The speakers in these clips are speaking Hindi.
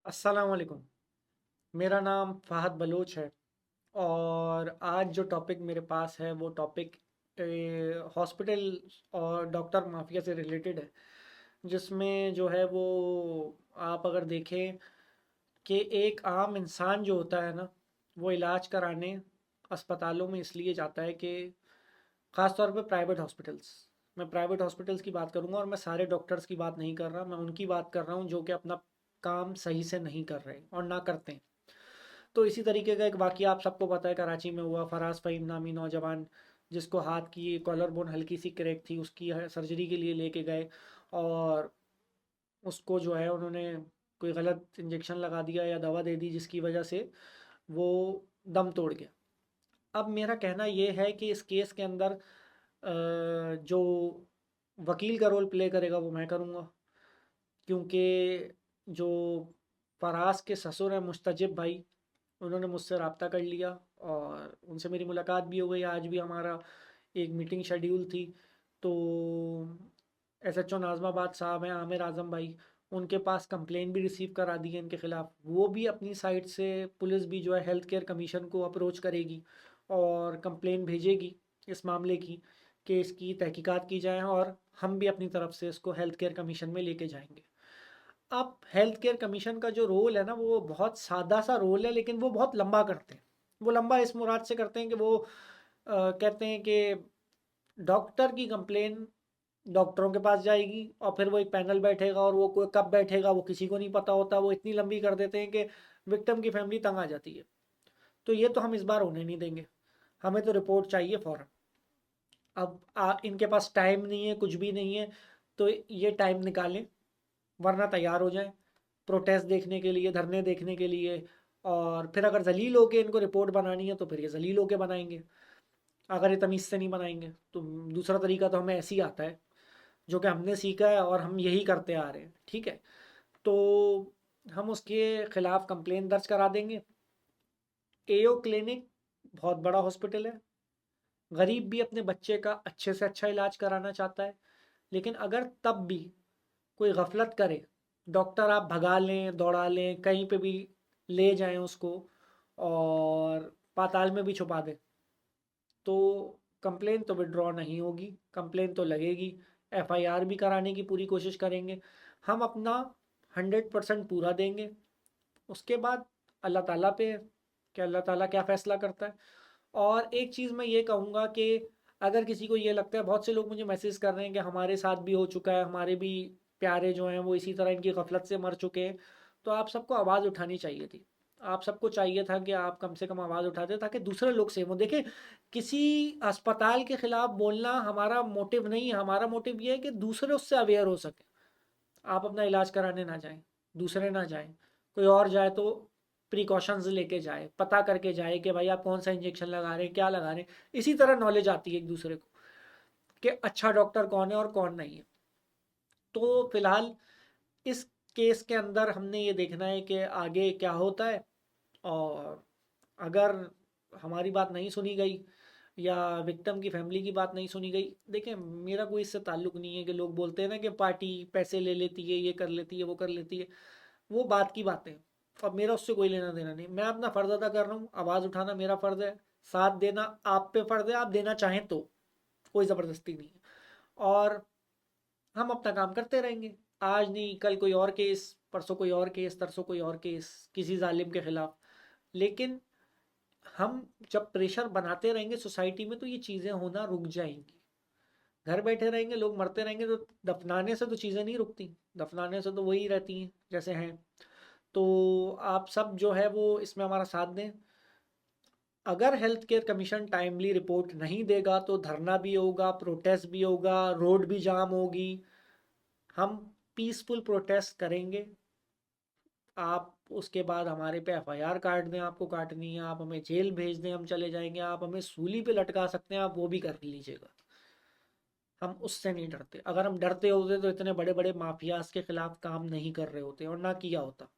अस्सलाम वालेकुम। मेरा नाम फ़हद बलोच है और आज जो टॉपिक मेरे पास है वो टॉपिक हॉस्पिटल और डॉक्टर माफिया से रिलेटेड है, जिसमें जो है वो आप अगर देखें कि एक आम इंसान जो होता है ना, वो इलाज कराने अस्पतालों में इसलिए जाता है कि ख़ास तौर पे प्राइवेट हॉस्पिटल्स। मैं प्राइवेट हॉस्पिटल्स की बात करूँगा और मैं सारे डॉक्टर्स की बात नहीं कर रहा, मैं उनकी बात कर रहा हूँ जो कि अपना काम सही से नहीं कर रहे और ना करते हैं। तो इसी तरीके का एक वाक़या आप सबको पता है, कराची में हुआ। फराज फ़हीम नामी नौजवान, जिसको हाथ की कॉलर बोन हल्की सी क्रैक थी, उसकी सर्जरी के लिए लेके गए और उसको जो है उन्होंने कोई गलत इंजेक्शन लगा दिया या दवा दे दी, जिसकी वजह से वो दम तोड़ गया। अब मेरा कहना ये है कि इस केस के अंदर जो वकील का रोल प्ले करेगा वो मैं करूँगा, क्योंकि जो फराज के ससुर हैं मुस्तजिब भाई, उन्होंने मुझसे रब्ता कर लिया और उनसे मेरी मुलाकात भी हो गई। आज भी हमारा एक मीटिंग शेड्यूल थी। तो एसएचओ नाज़माबाद साहब हैं, आमिर आज़म भाई, उनके पास कंप्लेन भी रिसीव करा दी है इनके ख़िलाफ़। वो भी अपनी साइड से, पुलिस भी जो है हेल्थ केयर कमीशन को अप्रोच करेगी और कंप्लेन भेजेगी इस मामले की, कि इसकी तहकीकात की जाए और हम भी अपनी तरफ से इसको हेल्थ केयर कमीशन में लेके जाएंगे। अब हेल्थ केयर कमीशन का जो रोल है ना, वो बहुत सादा सा रोल है, लेकिन वो बहुत लंबा करते हैं। वो लंबा इस मुराद से करते हैं कि वो कहते हैं कि डॉक्टर की कंप्लेन डॉक्टरों के पास जाएगी और फिर वो एक पैनल बैठेगा और वो कोई कब बैठेगा वो किसी को नहीं पता होता। वो इतनी लंबी कर देते हैं कि विक्टिम की फैमिली तंग आ जाती है। तो ये तो हम इस बार होने नहीं देंगे। हमें तो रिपोर्ट चाहिए फ़ौरन। अब इनके पास टाइम नहीं है, कुछ भी नहीं है, तो ये टाइम निकालें, वरना तैयार हो जाएं प्रोटेस्ट देखने के लिए, धरने देखने के लिए। और फिर अगर जलील होके इनको रिपोर्ट बनानी है तो फिर ये जलील होके बनाएंगे। अगर ये तमीज़ से नहीं बनाएंगे तो दूसरा तरीका तो हमें ऐसे ही आता है, जो कि हमने सीखा है और हम यही करते आ रहे हैं। ठीक है, तो हम उसके खिलाफ कंप्लेन दर्ज करा देंगे। एओ क्लिनिक बहुत बड़ा हॉस्पिटल है, गरीब भी अपने बच्चे का अच्छे से अच्छा इलाज कराना चाहता है। लेकिन अगर तब भी कोई गफलत करे, डॉक्टर आप भगा लें, दौड़ा लें, कहीं पे भी ले जाएं उसको और पाताल में भी छुपा दें, तो कंप्लेन तो विड्रॉ नहीं होगी, कंप्लेन तो लगेगी। एफआईआर भी कराने की पूरी कोशिश करेंगे। हम अपना 100% पूरा देंगे। उसके बाद अल्लाह ताला पे है कि अल्लाह ताला क्या फ़ैसला करता है। और एक चीज़ मैं ये कहूँगा कि अगर किसी को ये लगता है, बहुत से लोग मुझे मैसेज कर रहे हैं कि हमारे साथ भी हो चुका है, हमारे भी प्यारे जो हैं वो इसी तरह इनकी गफलत से मर चुके हैं, तो आप सबको आवाज़ उठानी चाहिए थी। आप सबको चाहिए था कि आप कम से कम आवाज़ उठाते, ताकि दूसरे लोग सेफ हों। देखिए, किसी अस्पताल के खिलाफ बोलना हमारा मोटिव नहीं है। हमारा मोटिव ये है कि दूसरे उससे अवेयर हो सके। आप अपना इलाज कराने ना जाएं, दूसरे ना जाएं, कोई और जाए तो प्रिकॉशंस लेके जाए, पता करके जाए कि भाई आप कौन सा इंजेक्शन लगा रहे हैं, क्या लगा रहे हैं। इसी तरह नॉलेज आती है एक दूसरे को कि अच्छा डॉक्टर कौन है और कौन नहीं है। तो फिलहाल इस केस के अंदर हमने ये देखना है कि आगे क्या होता है। और अगर हमारी बात नहीं सुनी गई या विक्टिम की फैमिली की बात नहीं सुनी गई, देखें मेरा कोई इससे ताल्लुक नहीं है कि लोग बोलते हैं ना कि पार्टी पैसे ले लेती है, ये कर लेती है, वो कर लेती है। वो बात की बातें। अब मेरा उससे कोई लेना देना नहीं। मैं अपना फ़र्ज़ अदा कर रहा हूँ, आवाज़ उठाना मेरा फ़र्ज़ है, साथ देना आप पे फ़र्ज़ है। आप देना चाहें तो, कोई ज़बरदस्ती नहीं है। और हम अपना काम करते रहेंगे। आज नहीं कल कोई और केस, परसों कोई और केस, तरसों कोई और केस किसी जालिम के खिलाफ। लेकिन हम जब प्रेशर बनाते रहेंगे सोसाइटी में, तो ये चीज़ें होना रुक जाएंगी। घर बैठे रहेंगे, लोग मरते रहेंगे, तो दफनाने से तो चीज़ें नहीं रुकती। दफनाने से तो वही रहती हैं जैसे हैं। तो आप सब जो है वो इसमें हमारा साथ दें। अगर health care commission timely report नहीं देगा तो धरना भी होगा, प्रोटेस्ट भी होगा, रोड भी जाम होगी। हम पीसफुल प्रोटेस्ट करेंगे। आप उसके बाद हमारे पे एफआईआर काट दें, आपको काटनी है, आप हमें जेल भेज दें, हम चले जाएंगे। आप हमें सूली पे लटका सकते हैं, आप वो भी कर लीजिएगा। हम उससे नहीं डरते। अगर हम डरते होते तो इतने बड़े बड़े माफियाज के खिलाफ काम नहीं कर रहे होते और ना किया होता।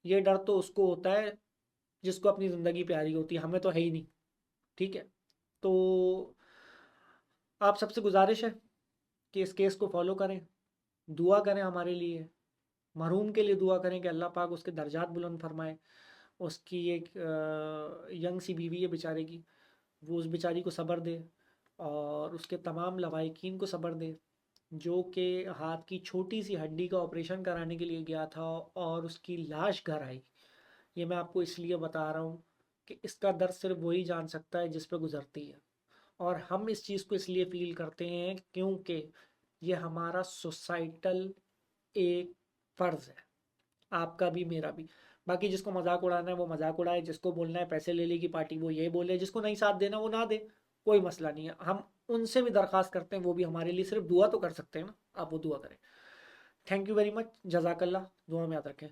ये डर तो उसको होता है जिसको अपनी ज़िंदगी प्यारी होती है, हमें तो है ही नहीं। ठीक है, तो आप सबसे गुजारिश है कि इस केस को फॉलो करें, दुआ करें हमारे लिए। मरहूम के लिए दुआ करें कि अल्लाह पाक उसके दर्जात बुलंद फरमाए। उसकी एक यंग सी बीवी है बेचारे की, वो उस बेचारी को सब्र दे, और उसके तमाम लवाहिकीन को सब्र दे, जो कि हाथ की छोटी सी हड्डी का ऑपरेशन कराने के लिए गया था और उसकी लाश घर आई। ये मैं आपको इसलिए बता रहा हूँ कि इसका दर्द सिर्फ वही जान सकता है जिस पे गुजरती है, और हम इस चीज़ को इसलिए फील करते हैं क्योंकि ये हमारा सोसाइटल एक फ़र्ज़ है, आपका भी मेरा भी। बाकी जिसको मजाक उड़ाना है वो मजाक उड़ाए, जिसको बोलना है पैसे ले लेगी पार्टी वो ये बोले, जिसको नहीं साथ देना वो ना दे, कोई मसला नहीं है। हम उनसे भी दरख्वास्त करते हैं, वो भी हमारे लिए सिर्फ दुआ तो कर सकते हैं ना, आप वो दुआ करें। थैंक यू वेरी मच, जजाकल्ला, दुआ में याद रखें।